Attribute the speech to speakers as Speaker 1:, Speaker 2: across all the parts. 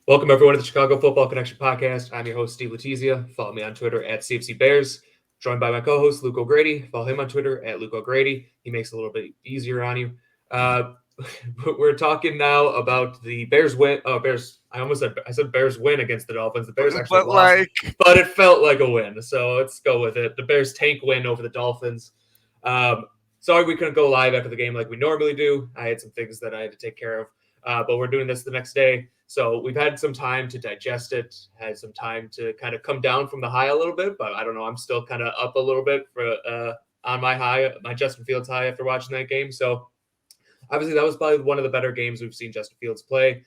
Speaker 1: Welcome, everyone, to the Chicago Football Connection podcast. I'm your host, Steve Letizia. Follow me on Twitter at CFC Bears. Joined by my co-host, Luke O'Grady. Follow him on Twitter at Luke O'Grady. He makes it a little bit easier on you. We're talking now about the Bears win. Oh, Bears! I said Bears win against the Dolphins. The Bears actually
Speaker 2: But
Speaker 1: lost,
Speaker 2: like,
Speaker 1: but it felt like a win. So let's go with it. The Bears tank win over the Dolphins. Sorry we couldn't go live after the game like we normally do. I had some things that I had to take care of, but we're doing this the next day. So we've had some time to digest it, had some time to kind of come down from the high a little bit, but I don't know. I'm still kind of up a little bit for on my high, my Justin Fields high after watching that game. So obviously that was probably one of the better games we've seen Justin Fields play,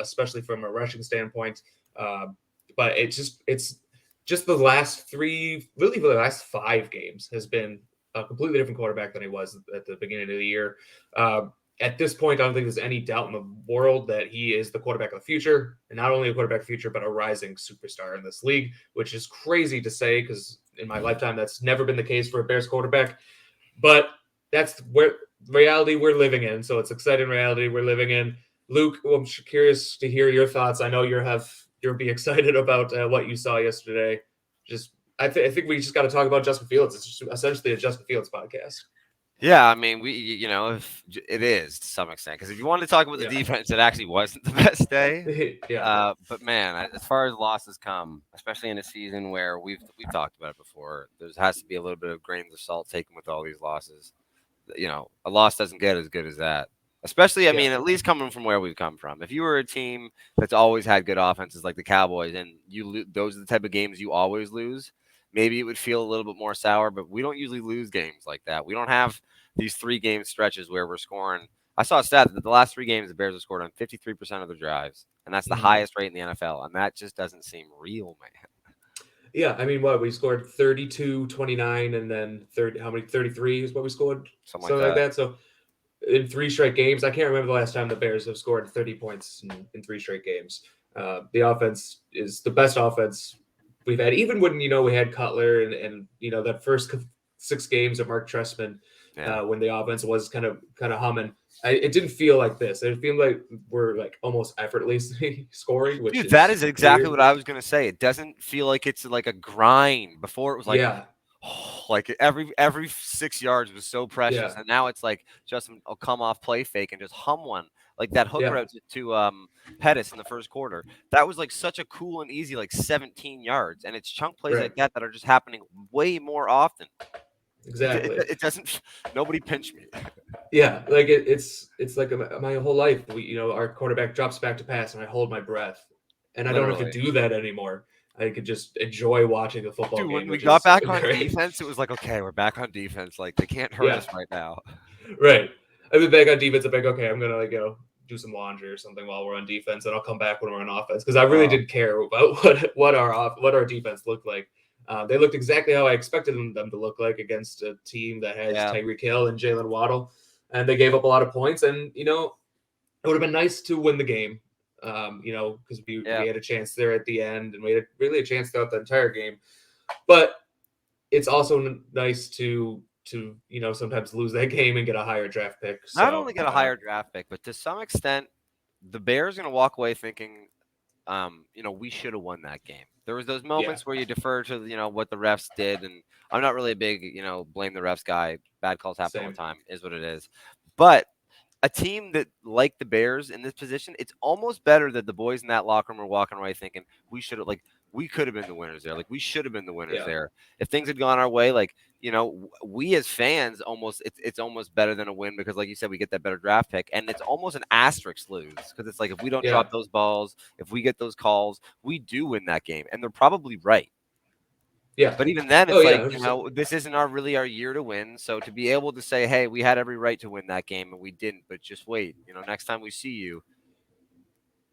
Speaker 1: especially from a rushing standpoint. But it's just the last three, really the last 5 games has been a completely different quarterback than he was at the beginning of the year. At this point, I don't think there's any doubt in the world that he is the quarterback of the future, and not only a quarterback of the future, but a rising superstar in this league, which is crazy to say because in my lifetime, that's never been the case for a Bears quarterback. But that's where reality we're living in. So it's exciting reality we're living in. Luke, I'm curious to hear your thoughts. I know you'll be excited about what you saw yesterday. I think we just got to talk about Justin Fields. It's just essentially a Justin Fields podcast.
Speaker 2: yeah, I mean, if it is to some extent, because if you wanted to talk about the
Speaker 1: Yeah.
Speaker 2: defense, it actually wasn't the best day.
Speaker 1: Yeah.
Speaker 2: But man, as far as losses come, especially in a season where we've talked about it before, there has to be a little bit of grains of salt taken with all these losses. A loss doesn't get as good as that. Especially, I
Speaker 1: Yeah.
Speaker 2: mean, at least coming from where we've come from. If you were a team that's always had good offenses like the Cowboys, and those are the type of games you always lose, maybe it would feel a little bit more sour. But we don't usually lose games like that. We don't have these 3 game stretches where we're scoring. I saw a stat that the last 3 games the Bears have scored on 53% of their drives, and that's the highest rate in the NFL. And that just doesn't seem real, man.
Speaker 1: Yeah, I mean, what we scored 32, 29, and then 30. How many? 33 is what we scored,
Speaker 2: Something like
Speaker 1: something like
Speaker 2: that.
Speaker 1: that. So in 3 straight games, I can't remember the last time the Bears have scored 30 points in 3 straight games. The offense is the best offense we've had, even when we had Cutler and that first 6 games of Mark Trestman,
Speaker 2: Yeah.
Speaker 1: when the offense was kind of humming. It didn't feel like this. It felt like we're like almost effortlessly scoring, which
Speaker 2: Dude, that
Speaker 1: is
Speaker 2: is exactly
Speaker 1: weird.
Speaker 2: what I was gonna say. It doesn't feel like it's like a grind. Before it was like,
Speaker 1: Yeah,
Speaker 2: like every 6 yards was so precious,
Speaker 1: yeah,
Speaker 2: and now it's like Justin will come off play fake and just hum one, like that hook
Speaker 1: yeah.
Speaker 2: route to Pettis in the first quarter. That was like such a cool and easy like 17 yards, and it's chunk plays
Speaker 1: Right.
Speaker 2: like that are just happening way more often.
Speaker 1: Exactly.
Speaker 2: It doesn't. Nobody pinch me.
Speaker 1: Yeah, like it's like my whole life. Our quarterback drops back to pass, and I hold my breath, and I don't have to
Speaker 2: Literally.
Speaker 1: do that anymore. I could just enjoy watching a football
Speaker 2: Dude,
Speaker 1: game,
Speaker 2: when we
Speaker 1: which
Speaker 2: got
Speaker 1: is
Speaker 2: back on
Speaker 1: great.
Speaker 2: defense, it was like, okay, we're back on defense. Like they can't hurt
Speaker 1: Yeah,
Speaker 2: us right now.
Speaker 1: right. I've been back on defense. I'm like, okay, I'm gonna do some laundry or something while we're on defense, and I'll come back when we're on offense because I really
Speaker 2: Uh,
Speaker 1: didn't care about what our defense looked like. They looked exactly how I expected them to look like against a team that has
Speaker 2: yeah.
Speaker 1: Tyreek Hill and Jalen Waddle, and they gave up a lot of points. And it would have been nice to win the game, because we
Speaker 2: Yeah.
Speaker 1: had a chance there at the end, and we had really a chance throughout the entire game. But it's also nice to sometimes lose that game and get a higher draft pick.
Speaker 2: Not
Speaker 1: So
Speaker 2: only get a higher draft pick, but to some extent, the Bears are going to walk away thinking, we should have won that game. There was those
Speaker 1: yeah,
Speaker 2: moments where you defer to, what the refs did, and I'm not really a big, blame the refs guy. Bad calls happen all the
Speaker 1: same.
Speaker 2: time, is what it is. But a team that like the Bears in this position, it's almost better that the boys in that locker room are walking away thinking we could have been the winners there. Like we should have been the winners
Speaker 1: Yeah,
Speaker 2: there. If things had gone our way, we as fans it's almost better than a win because like you said, we get that better draft pick, and it's almost an asterisk lose because it's like if we don't
Speaker 1: yeah,
Speaker 2: drop those balls, if we get those calls, we do win that game, and they're probably right.
Speaker 1: yeah.
Speaker 2: But even then,
Speaker 1: Oh
Speaker 2: it's
Speaker 1: yeah,
Speaker 2: like,
Speaker 1: 100%.
Speaker 2: this isn't really our year to win. So to be able to say, hey, we had every right to win that game and we didn't, but just wait, next time we see you.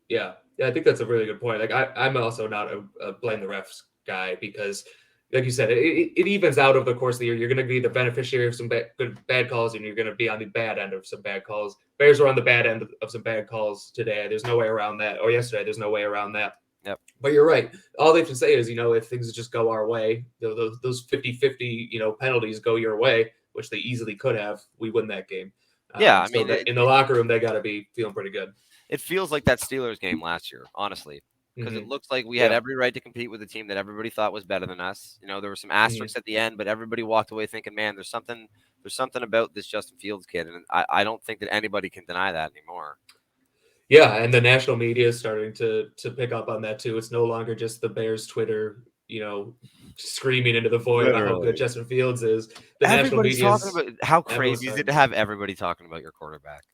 Speaker 1: Yeah, yeah. I think that's a really good point. Like I'm also not a blame the refs guy because, like you said, it evens out over the course of the year. You're going to be the beneficiary of some bad calls, and you're going to be on the bad end of some bad calls. Bears were on the bad end of some bad calls today. There's no way around that. Or yesterday, there's no way around that.
Speaker 2: Yep.
Speaker 1: But you're right. All they have to say is, if things just go our way, those 50-50, penalties go your way, which they easily could have, we win that game.
Speaker 2: Yeah. I
Speaker 1: So
Speaker 2: mean,
Speaker 1: in the locker room, they got to be feeling pretty good.
Speaker 2: it feels like that Steelers game last year, honestly, because it
Speaker 1: Hmm.
Speaker 2: looks like we had
Speaker 1: Yeah.
Speaker 2: every right to compete with a team that everybody thought was better than us. There were some
Speaker 1: Hmm.
Speaker 2: asterisks at the end, but everybody walked away thinking, "Man, there's something about this Justin Fields kid," and I don't think that anybody can deny that anymore.
Speaker 1: Yeah, and the national media is starting to pick up on that too. It's no longer just the Bears Twitter, screaming into the void about how good
Speaker 2: Literally,
Speaker 1: Justin Fields is. The national
Speaker 2: everybody's
Speaker 1: media
Speaker 2: talking
Speaker 1: is
Speaker 2: about how
Speaker 1: everyone's
Speaker 2: crazy is it
Speaker 1: starting.
Speaker 2: to have everybody talking about your quarterback?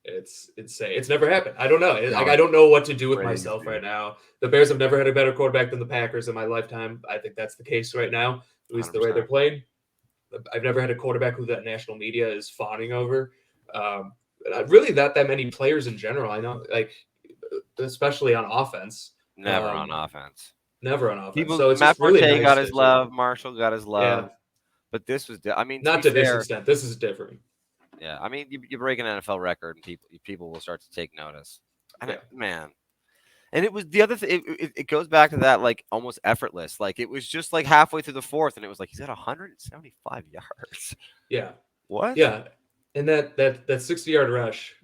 Speaker 1: It's insane. It's never happened. I don't know.
Speaker 2: No,
Speaker 1: Like I
Speaker 2: it's
Speaker 1: don't know what to do with myself
Speaker 2: crazy.
Speaker 1: right now. The Bears have never had a better quarterback than the Packers in my lifetime. I think that's the case right now, at least the way they're
Speaker 2: 100%.
Speaker 1: playing. I've never had a quarterback who that national media is fawning over. Really, not that many players in general. I know, like especially on offense.
Speaker 2: Never on
Speaker 1: Um,
Speaker 2: offense.
Speaker 1: Never on offense.
Speaker 2: People,
Speaker 1: So it's
Speaker 2: Matt
Speaker 1: just really
Speaker 2: Forte
Speaker 1: nice
Speaker 2: got his
Speaker 1: to see.
Speaker 2: love. Marshall got his
Speaker 1: Yeah,
Speaker 2: love. But this was, I mean, to
Speaker 1: not
Speaker 2: be
Speaker 1: to this
Speaker 2: fair,
Speaker 1: extent. This is different.
Speaker 2: yeah. I mean, you break an NFL record, and people will start to take notice. And
Speaker 1: Yeah.
Speaker 2: man, and it was the other thing. It goes back to that like almost effortless. Like it was just like halfway through the fourth, and it was like he's at 175 yards.
Speaker 1: Yeah.
Speaker 2: What?
Speaker 1: Yeah. And that 60-yard rush,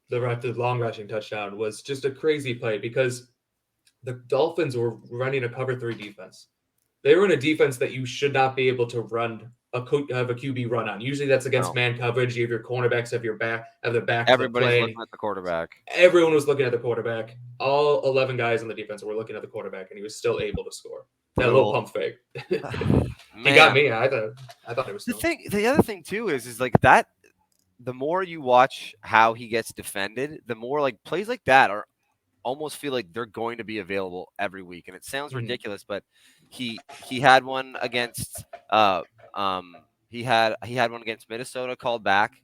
Speaker 1: the long rushing touchdown was just a crazy play because the Dolphins were running a cover three defense. They were in a defense that you should not be able to run have a QB run on. Usually that's against
Speaker 2: No.
Speaker 1: man coverage. You have your cornerbacks have their back to the
Speaker 2: Everybody's
Speaker 1: play, and
Speaker 2: looking at the quarterback.
Speaker 1: everyone was looking at the quarterback. All 11 guys on the defense were looking at the quarterback, and he was still able to score. That little
Speaker 2: Little
Speaker 1: pump fake. He got
Speaker 2: man.
Speaker 1: me. I thought it was still.
Speaker 2: The other thing too is like that. The more you watch how he gets defended, the more like plays like that are almost feel like they're going to be available every week. And it sounds
Speaker 1: Mhm.
Speaker 2: ridiculous, but he had one against he had one against Minnesota called back.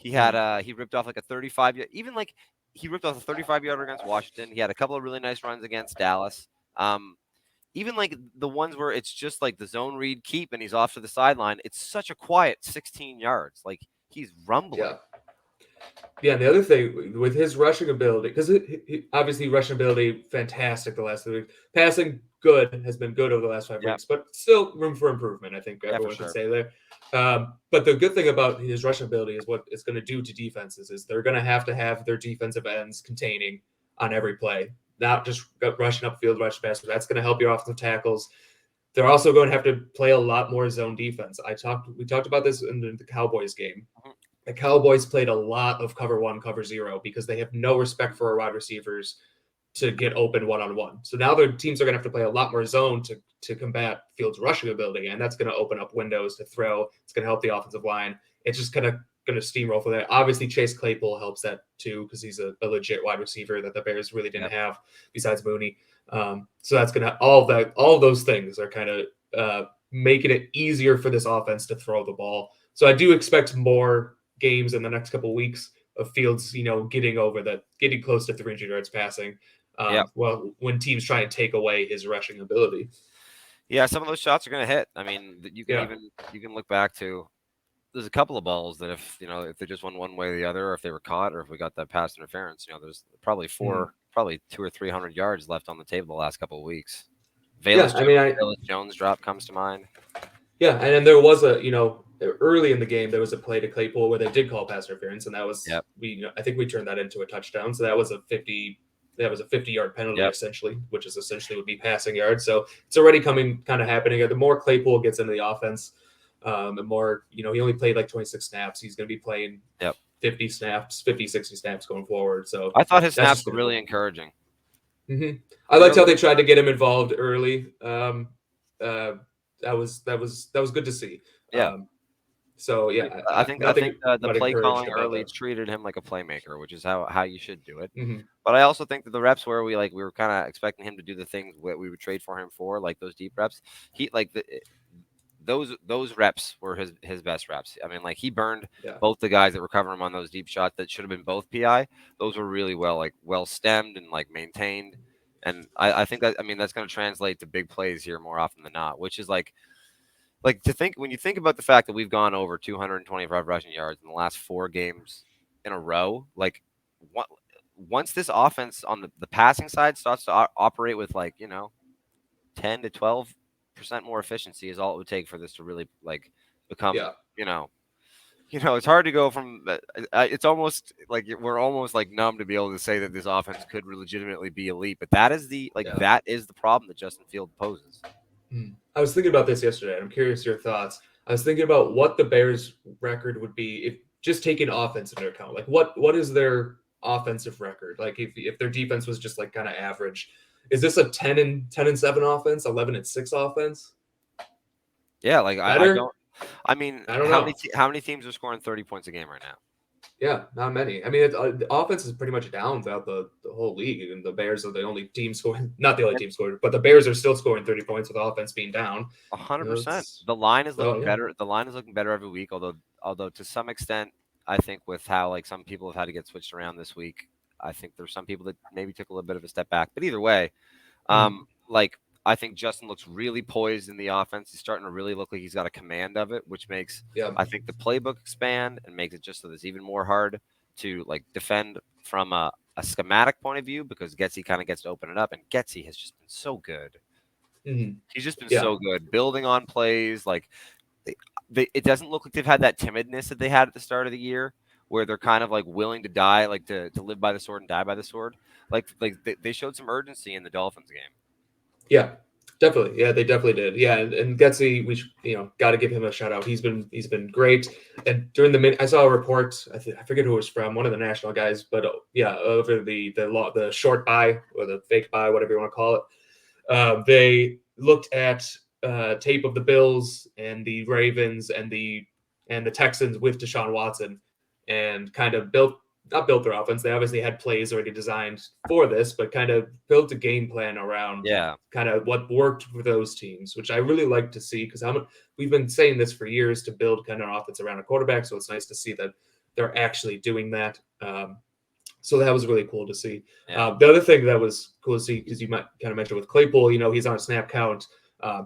Speaker 1: Mhm.
Speaker 2: He ripped off like a 35 even like he ripped off a 35 yarder against Washington. He had a couple of really nice runs against Dallas. Even like the ones where it's just like the zone read keep and he's off to the sideline. It's such a quiet 16 yards. Like he's rumbling.
Speaker 1: Yeah. Yeah, and the other thing with his rushing ability, because obviously rushing ability fantastic the last 3 weeks. Passing good has been good over the last 5
Speaker 2: Yeah,
Speaker 1: weeks, but still room for improvement. I think
Speaker 2: yeah, for
Speaker 1: everyone can
Speaker 2: sure.
Speaker 1: say there. But the good thing about his rushing ability is what it's going to do to defenses is they're going to have their defensive ends containing on every play, not just rushing upfield, rush passer. That's going to help your offensive tackles. They're also going to have to play a lot more zone defense. We talked about this in the Cowboys game.
Speaker 2: Mhm.
Speaker 1: The Cowboys played a lot of cover one, cover zero because they have no respect for our wide receivers to get open one on one. So now their teams are going to have to play a lot more zone to combat Fields' rushing ability, and that's going to open up windows to throw. It's going to help the offensive line. It's just going to steamroll for that. Obviously, Chase Claypool helps that too because he's a legit wide receiver that the Bears really didn't
Speaker 2: Yep.
Speaker 1: have besides Mooney. So that's going to all those things are kind of making it easier for this offense to throw the ball. So I do expect more games in the next couple of weeks of Fields, getting close to 300 yards passing.
Speaker 2: Yep.
Speaker 1: Well, when teams try and take away his rushing ability.
Speaker 2: Yeah, some of those shots are going to hit. I mean,
Speaker 1: Yeah.
Speaker 2: you can look back to there's a couple of balls that if they just went one way or the other, or if they were caught, or if we got that pass interference, there's
Speaker 1: Mhm.
Speaker 2: probably 200 or 300 yards left on the table the last couple of weeks.
Speaker 1: Yeah. I mean,
Speaker 2: Valus Jones drop comes to mind.
Speaker 1: yeah. And then there was early in the game, there was a play to Claypool where they did call pass interference. And that was,
Speaker 2: Yep,
Speaker 1: I think we turned that into a touchdown. So that was a 50-yard penalty
Speaker 2: yep,
Speaker 1: essentially, which is essentially would be passing yards. So it's already kind of happening. The more Claypool gets into the offense, the more, he only played like 26 snaps. He's going to be playing
Speaker 2: yep.
Speaker 1: 50 snaps, 50, 60 snaps going forward. So
Speaker 2: I thought his
Speaker 1: that's
Speaker 2: snaps
Speaker 1: just
Speaker 2: were
Speaker 1: going to
Speaker 2: really
Speaker 1: go.
Speaker 2: encouraging.
Speaker 1: I
Speaker 2: I
Speaker 1: liked
Speaker 2: know
Speaker 1: how
Speaker 2: that.
Speaker 1: they tried to get him involved early. Uh, that was good to see.
Speaker 2: Yeah,
Speaker 1: So yeah,
Speaker 2: I think
Speaker 1: nothing
Speaker 2: the
Speaker 1: but
Speaker 2: play
Speaker 1: encouraged
Speaker 2: calling
Speaker 1: about
Speaker 2: early
Speaker 1: that.
Speaker 2: treated him like a playmaker, which is how you should do it.
Speaker 1: Hmm.
Speaker 2: But I also think that the reps where we were kind of expecting him to do the things that we would trade for him for, like those deep reps, he like those reps were his best reps. I mean, like he burned
Speaker 1: Yeah,
Speaker 2: both the guys that were covering him on those deep shots that should have been both PI. Those were really well stemmed and like maintained. And I think that I mean that's going to translate to big plays here more often than not, which is like to think when you think about the fact that we've gone over 225 rushing yards in the last 4 games in a row, like what, once this offense on the passing side starts to operate with 10 to 12% more efficiency is all it would take for this to really like become
Speaker 1: yeah.
Speaker 2: you know It's hard to go from. It's almost like we're almost like numb to be able to say that this offense could legitimately be elite. But that is
Speaker 1: Yeah.
Speaker 2: that is the problem that Justin Field poses.
Speaker 1: I was thinking about this yesterday, and I'm curious your thoughts. I was thinking about what the Bears' record would be if just taking offense into account. Like, what is their offensive record? Like, if their defense was just like kind of average, is this a 10-7 offense, 11-6 offense?
Speaker 2: Yeah, like I
Speaker 1: Better?
Speaker 2: don't. I mean,
Speaker 1: I don't know.
Speaker 2: how many teams are scoring 30 points a game right now?
Speaker 1: Yeah, not many. I mean, the offense is pretty much down throughout the whole league, and the Bears are the only team scoring. Not the only team scoring, but the Bears are still scoring 30 points with offense being down. You know,
Speaker 2: 100%.
Speaker 1: it's
Speaker 2: The line is
Speaker 1: so
Speaker 2: looking
Speaker 1: yeah.
Speaker 2: better. The line is looking better every week. Although to some extent, I think with how like some people have had to get switched around this week, I think there's some people that maybe took a little bit of a step back. But either way,
Speaker 1: Mhm.
Speaker 2: like I think Justin looks really poised in the offense. He's starting to really look like he's got a command of it, which makes
Speaker 1: Yeah.
Speaker 2: I think the playbook expand and makes it just so it's even more hard to like defend from a schematic point of view because Getsy kind of gets to open it up, and Getsy has just been so good.
Speaker 1: Mhm.
Speaker 2: He's just been
Speaker 1: Yeah.
Speaker 2: so good building on plays. Like they, it doesn't look like they've had that timidness that they had at the start of the year, where they're kind of like willing to die, like to live by the sword and die by the sword. Like they showed some urgency in the Dolphins game.
Speaker 1: Yeah, definitely. Yeah, they definitely did. Yeah, and Getsy, we got to give him a shout out. He's been great. And during the I saw a report. I forget who it was from, one of the national guys, but yeah, over the short buy or the fake buy, whatever you want to call it. They looked at tape of the Bills and the Ravens and the Texans with Deshaun Watson, and kind of not built their offense. They obviously had plays already designed for this, but kind of built a game plan around
Speaker 2: Yeah,
Speaker 1: kind of what worked for those teams, which I really like to see because we've been saying this for years to build kind of an offense around a quarterback. So it's nice to see that they're actually doing that. So that was really cool to see.
Speaker 2: yeah,
Speaker 1: The other thing that was cool to see, because you might kind of mentioned with Claypool, he's on a snap count.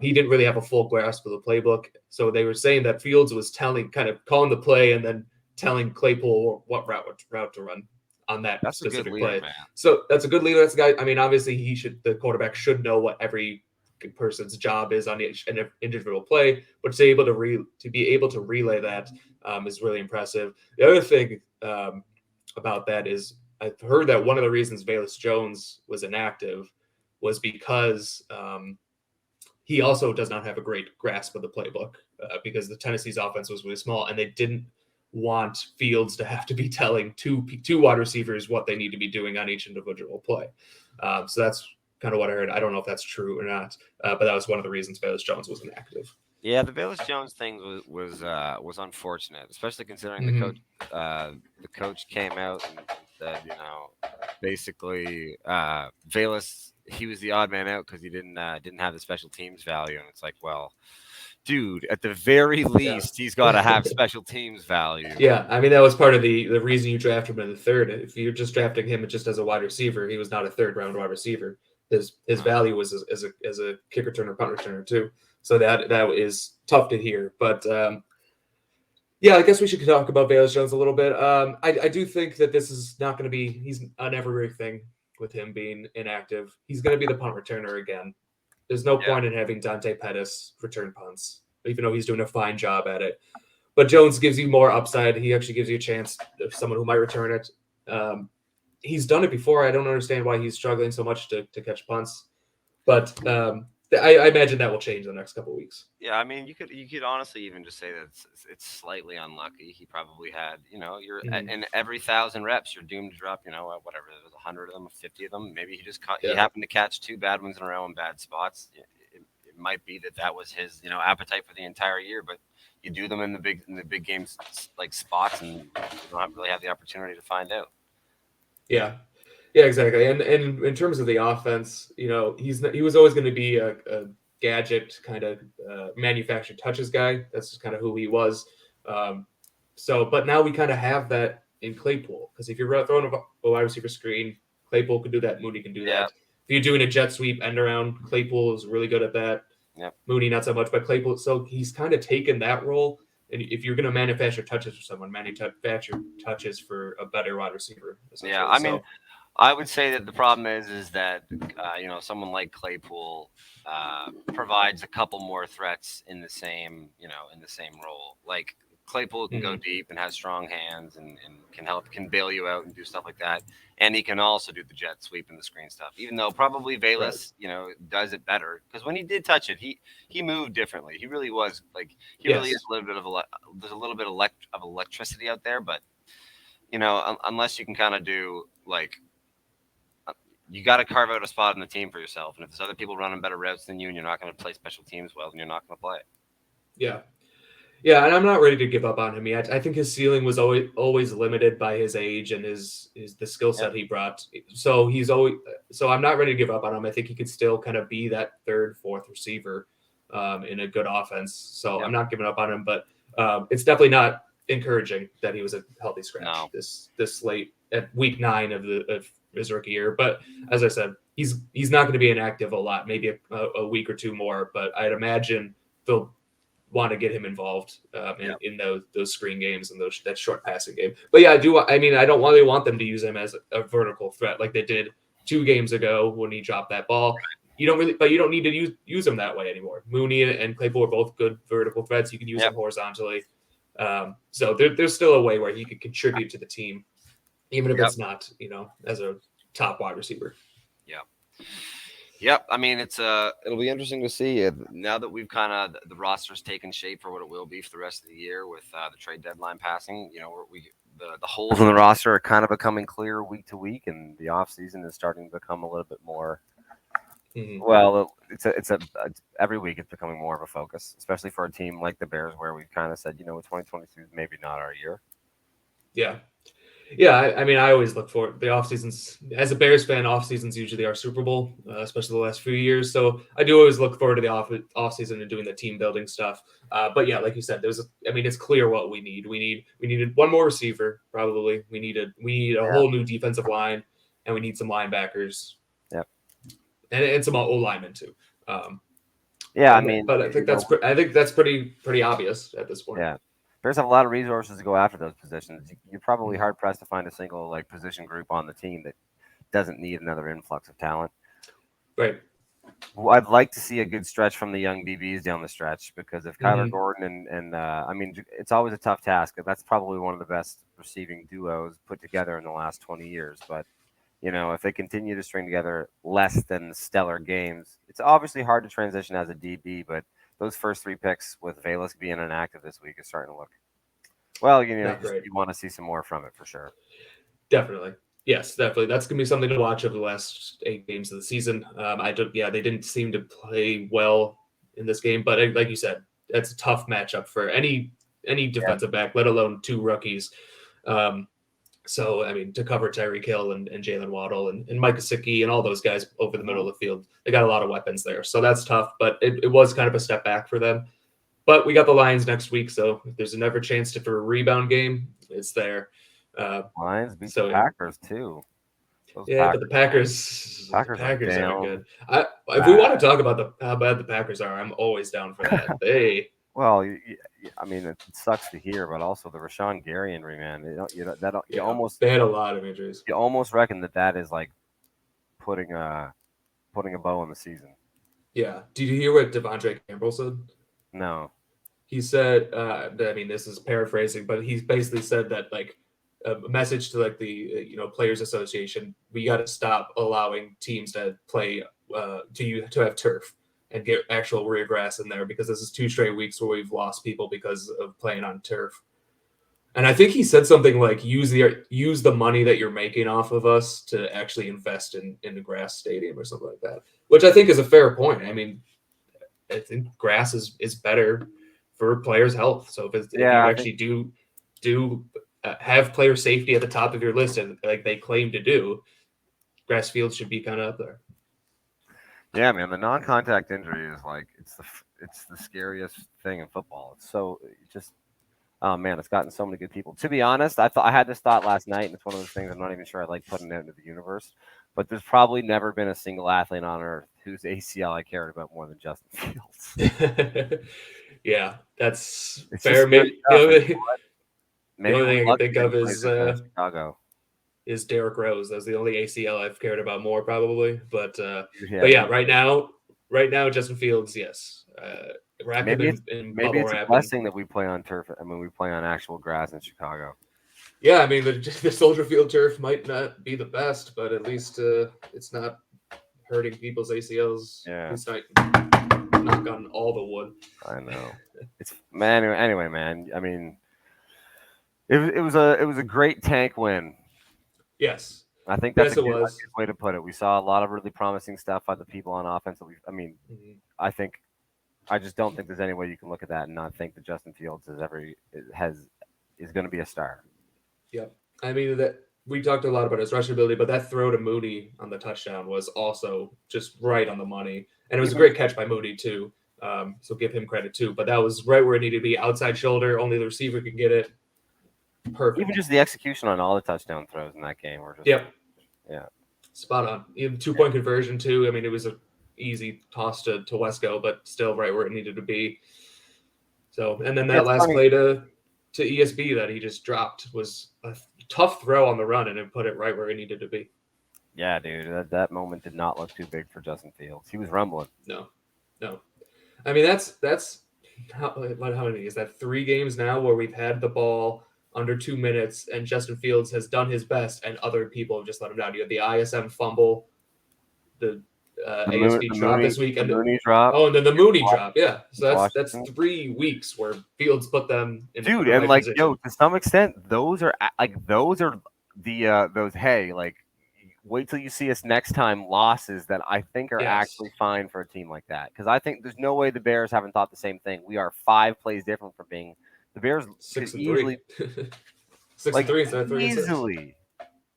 Speaker 1: He didn't really have a full grasp of the playbook. So they were saying that Fields was kind of calling the play and then telling Claypool what route to run on that
Speaker 2: that's a good
Speaker 1: specific
Speaker 2: leader,
Speaker 1: play.
Speaker 2: man.
Speaker 1: So that's a good leader. That's a guy. I mean, obviously, the quarterback should know what every person's job is on each an individual play, but to be able to relay that is really impressive. The other thing about that is I've heard that one of the reasons Velus Jones was inactive was because he also does not have a great grasp of the playbook because the Tennessee's offense was really small and they didn't want Fields to have to be telling two wide receivers what they need to be doing on each individual play. So that's kind of what I heard. I don't know if that's true or not, but that was one of the reasons Velus Jones was inactive.
Speaker 2: Yeah, the Bayless Jones thing was unfortunate, especially considering
Speaker 1: Mm-hmm.
Speaker 2: the coach came out and said, basically Bayless he was the odd man out because he didn't have the special teams value, and it's like, well, dude, at the very
Speaker 1: Yeah.
Speaker 2: least, he's got to have special teams value.
Speaker 1: Yeah, I mean that was part of the reason you drafted him in the third. If you're just drafting him just as a wide receiver, he was not a third round wide receiver. His
Speaker 2: Uh,
Speaker 1: value was as a kick returner, punt returner too. So that is tough to hear. But yeah, I guess we should talk about Bayless Jones a little bit. I do think that this is not going to be he's an every thing with him being inactive. He's going to be the punt returner again. There's no
Speaker 2: yeah,
Speaker 1: point in having Dante Pettis return punts, even though he's doing a fine job at it. But Jones gives you more upside. He actually gives you a chance of someone who might return it. Um, he's done it before. I don't understand why he's struggling so much to catch punts. But I imagine that will change in the next couple of weeks.
Speaker 2: yeah. I mean, you could honestly even just say that it's slightly unlucky. He probably had, you're
Speaker 1: Mm-hmm.
Speaker 2: in every 1,000 reps, you're doomed to drop, whatever it was, 100 of them, 50 of them. Maybe he
Speaker 1: Yeah.
Speaker 2: happened to catch two bad ones in a row in bad spots. It might be that was his, appetite for the entire year, but you do them in the big games like spots, and you don't really have the opportunity to find out.
Speaker 1: Yeah. Yeah, exactly. And in terms of the offense, he was always going to be a gadget kind of manufactured touches guy. That's just kind of who he was. Um, but now we kind of have that in Claypool because if you're throwing a wide receiver screen, Claypool can do that. Mooney can do
Speaker 2: Yeah.
Speaker 1: that. If you're doing a jet sweep end around, Claypool is really good at that.
Speaker 2: Yep.
Speaker 1: Mooney not so much, but Claypool. So he's kind of taken that role. And if you're going to manufacture touches for someone, manufacture touches for a better wide receiver,
Speaker 2: Yeah.
Speaker 1: essentially.
Speaker 2: I mean,
Speaker 1: So
Speaker 2: I would say that the problem is that someone like Claypool provides a couple more threats in the same role. Like Claypool can go
Speaker 1: Mhm.
Speaker 2: deep and has strong hands and can bail you out and do stuff like that. And he can also do the jet sweep and the screen stuff. Even though probably
Speaker 1: Right.
Speaker 2: Bayless, does it better because when he did touch it, he moved differently. He really was like he really is
Speaker 1: Yes.
Speaker 2: a little bit of there's a little bit of electricity out there, but unless you can kind of do like you got to carve out a spot in the team for yourself. And if there's other people running better routes than you, and you're not going to play special teams well, then you're not going to play.
Speaker 1: Yeah. Yeah, and I'm not ready to give up on him yet. I think his ceiling was always limited by his age and his the skill
Speaker 2: Yep.
Speaker 1: set he brought. So I'm not ready to give up on him. I think he could still kind of be that third, fourth receiver in a good offense. So I'm
Speaker 2: Yep.
Speaker 1: not giving up on him, but it's definitely not encouraging that he was a healthy scratch
Speaker 2: No.
Speaker 1: this late at week 9 of his rookie year. But as I said, he's not going to be inactive a lot, maybe a week or two more. But I'd imagine they'll want to get him involved
Speaker 2: Yep.
Speaker 1: in those screen games and that short passing game. But yeah, I mean, I don't really want them to use him as a vertical threat like they did 2 games ago when he dropped that ball. But you don't need to use them that way anymore. Mooney and Claypool are both good vertical threats. You can use
Speaker 2: Yep.
Speaker 1: them horizontally. So there's still a way where he could contribute to the team, even if
Speaker 2: Yep.
Speaker 1: it's not, as a top wide receiver.
Speaker 2: Yep. Yep. I mean, it'll be interesting to see now that we've kind of the roster's taken shape for what it will be for the rest of the year with the trade deadline passing. The holes in the roster are kind of becoming clear week to week, and the off season is starting to become a little bit more.
Speaker 1: Mm-hmm.
Speaker 2: Well, it's every week it's becoming more of a focus, especially for a team like the Bears, where we've kind of said, 2022 is maybe not our year.
Speaker 1: Yeah. Yeah, I mean, I always look for the off seasons. As a Bears fan, off seasons usually are Super Bowl, especially the last few years. So I do always look forward to the off season and doing the team building stuff. But yeah, like you said, I mean, it's clear what we need. We needed one more receiver, probably. We need a
Speaker 2: Yeah.
Speaker 1: whole new defensive line, and we need some linebackers,
Speaker 2: Yep.
Speaker 1: and some O linemen too. Um,
Speaker 2: Yeah, I mean,
Speaker 1: but I think that's pretty obvious at this point.
Speaker 2: yeah. Bears have a lot of resources to go after those positions. You're probably
Speaker 1: Mhm.
Speaker 2: hard pressed to find a single like position group on the team that doesn't need another influx of talent.
Speaker 1: Right.
Speaker 2: Well, I'd like to see a good stretch from the young DBs down the stretch because if Kyler
Speaker 1: Hmm.
Speaker 2: Gordon and I mean, it's always a tough task. That's probably one of the best receiving duos put together in the last 20 years. But if they continue to string together less than stellar games, it's obviously hard to transition as a DB. But those first 3 picks with Valus being inactive this week is starting to look well.
Speaker 1: Not great.
Speaker 2: You want to see some more from it for sure.
Speaker 1: Definitely. Yes, definitely. That's gonna be something to watch over the last 8 games of the season. Yeah, they didn't seem to play well in this game, but like you said, that's a tough matchup for any
Speaker 2: Yeah.
Speaker 1: defensive back, let alone 2 rookies. Um, so I mean, to cover Tyreek Hill and Jalen Waddle and Mike Gesicki and all those guys over the middle
Speaker 2: Mhm.
Speaker 1: of the field, they got a lot of weapons there. So that's tough, but it was kind of a step back for them. But we got the Lions next week, so if there's never chance for a rebound game, it's there. Uh,
Speaker 2: Lions beat the
Speaker 1: so
Speaker 2: Packers too. Those
Speaker 1: yeah, but the
Speaker 2: Packers, man.
Speaker 1: Packers
Speaker 2: Are
Speaker 1: aren't
Speaker 2: down
Speaker 1: good. If we want
Speaker 2: bad.
Speaker 1: to talk about how bad the Packers are, I'm always down for that.
Speaker 2: Well, I mean, it sucks to hear, but also the Rashawn Gary injury, man.
Speaker 1: Yeah, they had a lot of injuries.
Speaker 2: You almost reckon that is like putting a bow on the season.
Speaker 1: Yeah. Did you hear what Devondre Campbell said?
Speaker 2: No.
Speaker 1: He said, I mean, this is paraphrasing, but he basically said that like a message to like the Players Association, we got to stop allowing teams to play to have turf and get actual real grass in there because this is 2 straight weeks where we've lost people because of playing on turf. And I think he said something like use the money that you're making off of us to actually invest in the grass stadium or something like that, which I think is a fair point. I mean, I think grass is better for players' health. So if
Speaker 2: Yeah,
Speaker 1: you
Speaker 2: I think.
Speaker 1: actually do have player safety at the top of your list, and like they claim to do, grass fields should be kind of up there.
Speaker 2: Yeah, man. The non-contact injury is like it's the scariest thing in football. It's so it just oh man, it's gotten so many good people. To be honest, I had this thought last night, and it's one of those things I'm not even sure I like putting out into the universe. But there's probably never been a single athlete on earth whose ACL I cared about more than Justin Fields.
Speaker 1: Yeah, that's
Speaker 2: It's just
Speaker 1: fair.
Speaker 2: scary
Speaker 1: Maybe
Speaker 2: stuff. And
Speaker 1: the
Speaker 2: maybe
Speaker 1: only
Speaker 2: we're
Speaker 1: thing I can
Speaker 2: lucky
Speaker 1: think
Speaker 2: that he
Speaker 1: of
Speaker 2: plays in Chicago.
Speaker 1: is Derrick Rose. That's the only ACL I've cared about more probably. But
Speaker 2: Yeah,
Speaker 1: yeah,
Speaker 2: he,
Speaker 1: right now, Justin Fields, yes. Racquet
Speaker 2: Maybe it's
Speaker 1: and
Speaker 2: maybe
Speaker 1: bubble
Speaker 2: it's a
Speaker 1: wrap.
Speaker 2: blessing that we play on turf. I mean, we play on actual grass in Chicago.
Speaker 1: Yeah, I mean the Soldier Field turf might not be the best, but at least it's not hurting people's ACLs. At
Speaker 2: Yeah,
Speaker 1: least I knock on all the wood.
Speaker 2: I know. It's man. Anyway, man. I mean, it was a great tank win.
Speaker 1: Yes,
Speaker 2: I think that's a
Speaker 1: yes, it
Speaker 2: good,
Speaker 1: was.
Speaker 2: way to put it. We saw a lot of really promising stuff by the people on offense. I mean,
Speaker 1: Mhm.
Speaker 2: I think I just don't think there's any way you can look at that and not think that Justin Fields is going to be a star.
Speaker 1: Yep. I mean that we talked a lot about his rushing ability, but that throw to Moody on the touchdown was also just right on the money, and it was a
Speaker 2: Even
Speaker 1: great catch by Moody too. So give him credit too. But that was right where it needed to be, outside shoulder. Only the receiver could get it.
Speaker 2: even
Speaker 1: Perfect.
Speaker 2: just the execution on all the touchdown throws in that game were just
Speaker 1: Yep.
Speaker 2: yeah.
Speaker 1: Spot on. Even 2 point conversion too. I mean, it was a easy toss to Wesco, but still right where it needed to be. So, and then that
Speaker 2: It's
Speaker 1: last
Speaker 2: funny.
Speaker 1: play to ESB that he just dropped was a tough throw on the run, and it put it right where it needed to be.
Speaker 2: Yeah, dude, that moment did not look too big for Justin Fields. He was rumbling.
Speaker 1: No, no. I mean, that's how many is that? 3 games now where we've had the ball under 2 minutes, and Justin Fields has done his best, and other people have just let him down. You had the ISM fumble, the ASB drop this week,
Speaker 2: The
Speaker 1: and
Speaker 2: Mooney drop
Speaker 1: oh, and then the Mooney drop. Yeah, so that's
Speaker 2: Washington.
Speaker 1: 3 weeks where Fields put them in
Speaker 2: Dude,
Speaker 1: the
Speaker 2: and
Speaker 1: right
Speaker 2: like yo,
Speaker 1: position.
Speaker 2: to some extent, those are the those hey, like wait till you see us next time losses that I think are
Speaker 1: Yes,
Speaker 2: actually fine for a team like that. Because I think there's no way the Bears haven't thought the same thing. We are 5 plays different from being the Bears could
Speaker 1: 6-3,
Speaker 2: easily
Speaker 1: 6-3 instead of 3-6.
Speaker 2: easily.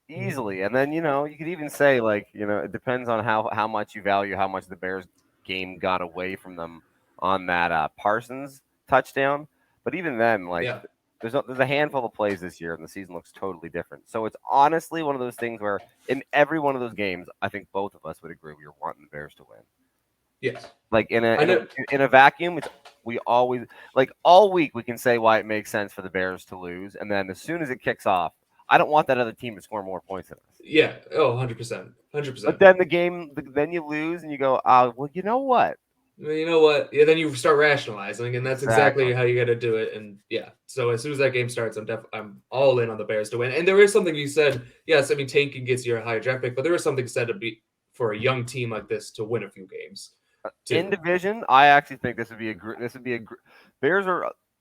Speaker 1: Mhm.
Speaker 2: Easily. And then, you could even say like, it depends on how much you value how much the Bears game got away from them on that Parsons touchdown. But even then, like
Speaker 1: Yeah.
Speaker 2: there's a handful of plays this year and the season looks totally different. So it's honestly one of those things where in every one of those games, I think both of us would agree we were wanting the Bears to win.
Speaker 1: Yes.
Speaker 2: Like in a
Speaker 1: I
Speaker 2: in a
Speaker 1: know.
Speaker 2: in a vacuum, it's we always like all week we can say why it makes sense for the Bears to lose, and then as soon as it kicks off, I don't want that other team to score more points than us.
Speaker 1: Yeah. Oh, 100%.
Speaker 2: But
Speaker 1: 100%.
Speaker 2: then then you lose and you go, well, you know what?
Speaker 1: Well, you know what? Yeah, then you start rationalizing, and that's exactly
Speaker 2: Exactly.
Speaker 1: how you got to do it. And yeah, so as soon as that game starts, I'm all in on the Bears to win. And there is something you said. Yes, I mean tanking gets you a higher draft pick, but there is something said to be for a young team like this to win a few games
Speaker 2: In
Speaker 1: too.
Speaker 2: division, I actually think Bears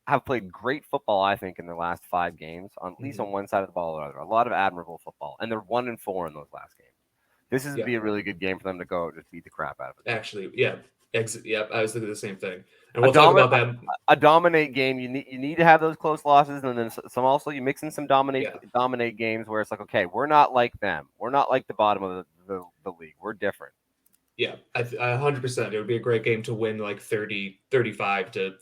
Speaker 2: have played great football. I think in their last 5 games, on at least
Speaker 1: Hmm.
Speaker 2: on one side of the ball or the other, a lot of admirable football, and they're 1-4 in those last games. This is
Speaker 1: Yeah,
Speaker 2: be a really good game for them to go just beat the crap out of it.
Speaker 1: actually, yeah, exit. Yep, I was thinking the same thing, and
Speaker 2: A
Speaker 1: we'll talk
Speaker 2: dominant
Speaker 1: about that.
Speaker 2: a dominate game. You need to have those close losses, and then some also you mix in some
Speaker 1: Yeah,
Speaker 2: dominate games where it's like, okay, we're not like them. We're not like the bottom of the league. We're different.
Speaker 1: yeah, 100%. It would be a great game to win like 30, 35 to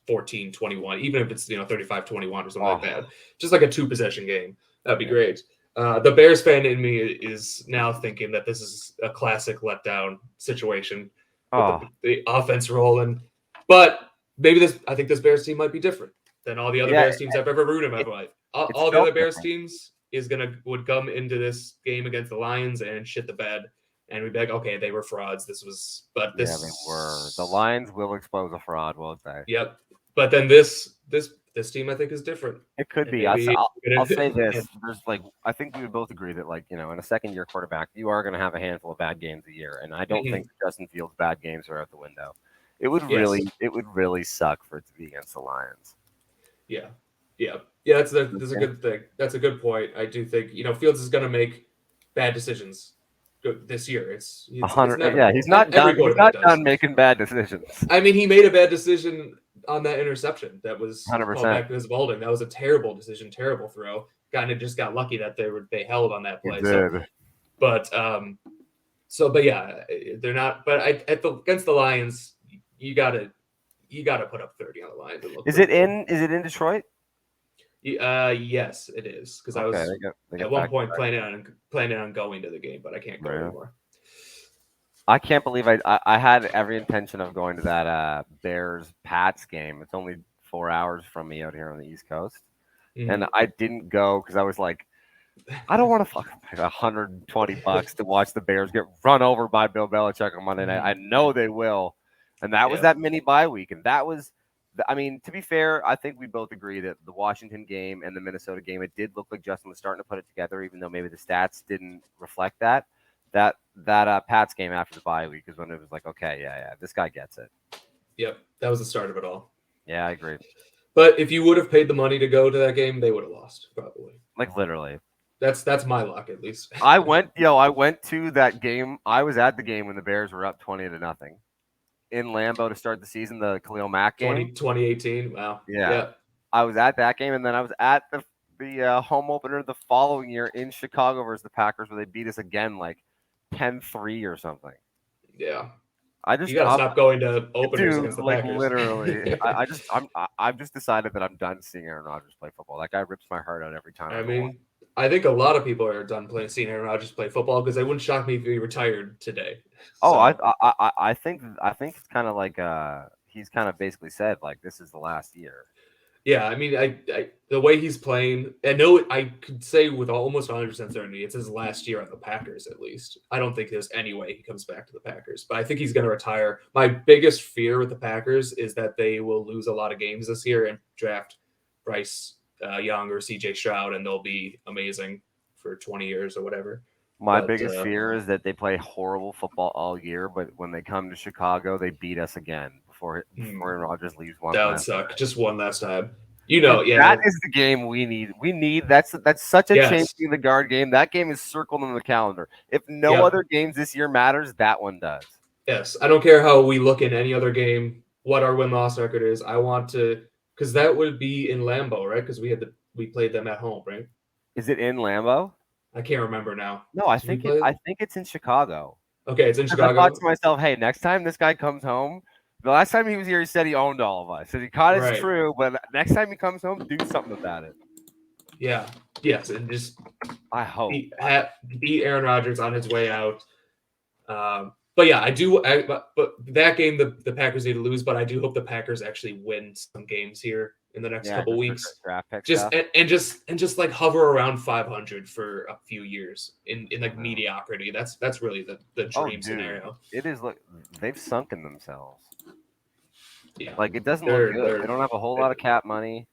Speaker 1: 14, 21, even if it's 35-21 or something like
Speaker 2: Oh
Speaker 1: that. Just like a 2 possession game. That'd be
Speaker 2: yeah.
Speaker 1: great. The Bears fan in me is now thinking that this is a classic letdown situation with
Speaker 2: Oh
Speaker 1: the offense rolling. But maybe I think this Bears team might be different than all the other
Speaker 2: yeah.
Speaker 1: Bears teams I've ever rooted in
Speaker 2: It,
Speaker 1: my life.
Speaker 2: it's
Speaker 1: All the
Speaker 2: felt
Speaker 1: other Bears
Speaker 2: different.
Speaker 1: teams would come into this game against the Lions and shit the bed, and we'd be like, okay, they were frauds. But
Speaker 2: Yeah, they were. The Lions will expose a fraud, won't they?
Speaker 1: yep. But then this team I think is different,
Speaker 2: It could
Speaker 1: and
Speaker 2: be. I'll,
Speaker 1: maybe
Speaker 2: I'll say
Speaker 1: and
Speaker 2: this. There's like I think we would both agree that in a second year quarterback, you are going to have a handful of bad games a year, and I don't think
Speaker 1: mhm,
Speaker 2: Justin Fields' bad games are out the window.
Speaker 1: yes,
Speaker 2: It would really suck for it to be against the Lions.
Speaker 1: yeah, yeah, yeah. That's a good thing. That's a good point. I do think Fields is going to make bad decisions this year. It's
Speaker 2: 100. Yeah,
Speaker 1: inevitable. Every
Speaker 2: He's
Speaker 1: quarterback
Speaker 2: not
Speaker 1: does.
Speaker 2: done making bad decisions.
Speaker 1: I mean, he made a bad decision on that interception that was
Speaker 2: Hundred
Speaker 1: called
Speaker 2: percent.
Speaker 1: back because of holding. That was a terrible decision, terrible throw. Kind of just got lucky that they held on that
Speaker 2: He
Speaker 1: play. So,
Speaker 2: did.
Speaker 1: but but yeah, they're not. But against the Lions, you gotta put up 30 on the Lions and look
Speaker 2: Is
Speaker 1: pretty
Speaker 2: it
Speaker 1: good.
Speaker 2: in? Is it in Detroit?
Speaker 1: Yes, it is because I
Speaker 2: Okay,
Speaker 1: was
Speaker 2: they
Speaker 1: at
Speaker 2: got
Speaker 1: one
Speaker 2: back to
Speaker 1: point
Speaker 2: back.
Speaker 1: planning on going to the game, but I can't go
Speaker 2: Yeah.
Speaker 1: anymore.
Speaker 2: I can't believe I had every intention of going to that Bears Pats game. It's only 4 hours from me out here on the East Coast, and
Speaker 1: Mhm.
Speaker 2: I didn't go because I was like, I don't want to fucking pay $120 to watch the Bears get run over by Bill Belichick on Monday night. I
Speaker 1: Mhm.
Speaker 2: know they will, And that was
Speaker 1: Yeah.
Speaker 2: that mini bye week. And that was, I mean, to be fair, I think we both agree that the Washington game and the Minnesota game, it did look like Justin was starting to put it together, even though maybe the stats didn't reflect that. That Pats game after the bye week is when it was like, okay, yeah, this guy gets it.
Speaker 1: Yep. That was the start of it all.
Speaker 2: Yeah, I agree.
Speaker 1: But if you would have paid the money to go to that game, they would have lost, probably.
Speaker 2: Like literally.
Speaker 1: That's my luck, at least.
Speaker 2: I went to that game. I was at the game when the Bears were up 20-0 in Lambeau to start the season, the Khalil Mack game.
Speaker 1: 2018. Wow.
Speaker 2: Yeah. I was at that game, and then I was at the home opener the following year in Chicago versus the Packers, where they beat us again, like 10-3 or something.
Speaker 1: Yeah.
Speaker 2: I just
Speaker 1: You gotta stop going to openers against the
Speaker 2: like
Speaker 1: Packers.
Speaker 2: literally. I've just decided that I'm done seeing Aaron Rodgers play football. That guy rips my heart out every time.
Speaker 1: I mean, I think a lot of people are done seeing Aaron Rodgers play football because it wouldn't shock me if he retired today.
Speaker 2: Oh,
Speaker 1: So,
Speaker 2: I think it's kind of like he's kind of basically said like this is the last year.
Speaker 1: yeah, I mean, I the way he's playing, I know I could say with almost 100% certainty it's his last year on the Packers. At least I don't think there's any way he comes back to the Packers, but I think he's going to retire. My biggest fear with the Packers is that they will lose a lot of games this year and draft Bryce Young or CJ Stroud, and they'll be amazing for 20 years or whatever.
Speaker 2: My biggest fear is that they play horrible football all year, but when they come to Chicago, they beat us again before Aaron Rodgers leaves one.
Speaker 1: That would suck. Just one last time. You know, yeah.
Speaker 2: That is the game we need. We need that's such a changing the guard game. That game is circled on the calendar. If no other games this year matters, that one does.
Speaker 1: Yes, I don't care how we look in any other game, what our win-loss record is. I want to, because that would be in Lambeau, right? Because we played them at home, right?
Speaker 2: Is it in Lambeau?
Speaker 1: I can't remember now.
Speaker 2: No, I think it's in Chicago.
Speaker 1: Okay, it's in Chicago.
Speaker 2: I thought to myself, hey, next time this guy comes home, the last time he was here, he said he owned all of us. So he caught his true, but next time he comes home, do something about it.
Speaker 1: Yeah. Yes, and just
Speaker 2: I hope
Speaker 1: beat Aaron Rodgers on his way out. But yeah, but that game the Packers need to lose. But I do hope the Packers actually win some games here in the next couple weeks.
Speaker 2: Draft pick
Speaker 1: just like hover around 500 for a few years in like mediocrity. That's really the dream scenario.
Speaker 2: It is. Look, they've sunken themselves.
Speaker 1: Yeah,
Speaker 2: like it doesn't look good. They don't have a whole lot of cap money.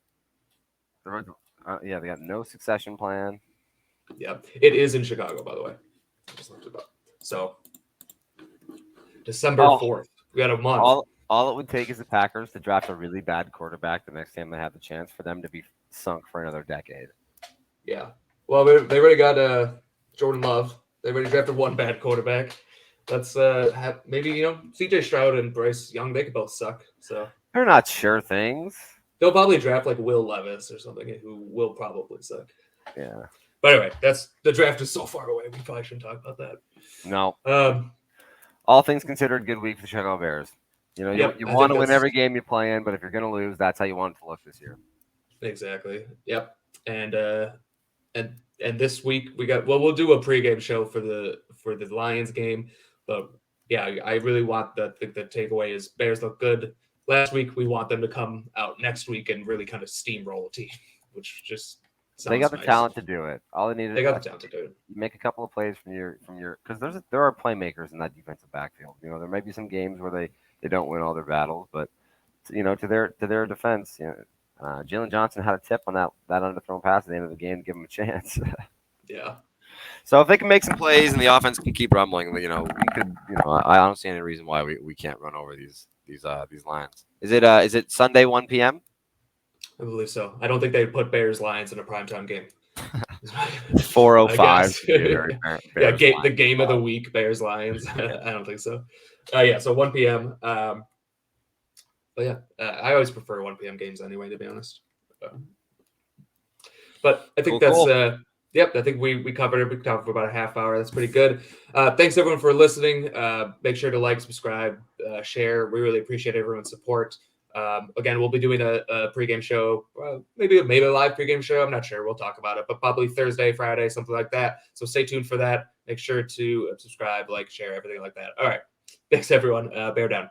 Speaker 2: They got no succession plan.
Speaker 1: Yeah, it is in Chicago, by the way. Just looked it up. So December 4th. We got a month.
Speaker 2: All it would take is the Packers to draft a really bad quarterback the next time they have the chance for them to be sunk for another decade.
Speaker 1: Yeah. Well, they already got Jordan Love. They already drafted one bad quarterback. Let's maybe CJ Stroud and Bryce Young. They could both suck. So
Speaker 2: they're not sure things.
Speaker 1: They'll probably draft like Will Levis or something, who will probably suck.
Speaker 2: Yeah.
Speaker 1: But anyway, the draft is so far away. We probably shouldn't talk about that.
Speaker 2: No. All things considered, good week for the Chicago Bears. You want to win every game you play in, but if you're going to lose, that's how you want it to look this year.
Speaker 1: Exactly. Yep. And this week we'll do a pregame show for the Lions game, but yeah, I really want the takeaway is Bears look good last week. We want them to come out next week and really kind of steamroll a team, which just
Speaker 2: they got the talent to do it. All they need
Speaker 1: they got the talent to do it.
Speaker 2: Make a couple of plays from your because there are playmakers in that defensive backfield. There may be some games where they don't win all their battles, but to their defense, Jalen Johnson had a tip on that underthrown pass at the end of the game to give him a chance.
Speaker 1: Yeah.
Speaker 2: So if they can make some plays and the offense can keep rumbling, we could. I don't see any reason why we can't run over these Lions. Is it Sunday 1 p.m.?
Speaker 1: I believe so. I don't think they put Bears Lions in a primetime game.
Speaker 2: 4:05.
Speaker 1: Yeah, the game of the week, Bears Lions. I don't think so. So 1 p.m. But yeah, I always prefer 1 p.m. games anyway, to be honest. But I think that's yep. I think we covered it. We talked for about a half hour. That's pretty good. Thanks everyone for listening. Make sure to like, subscribe, share. We really appreciate everyone's support. Again, we'll be doing a pregame show, maybe a live pregame show. I'm not sure. We'll talk about it, but probably Thursday, Friday, something like that. So stay tuned for that. Make sure to subscribe, like, share, everything like that. All right. Thanks, everyone. Bear down.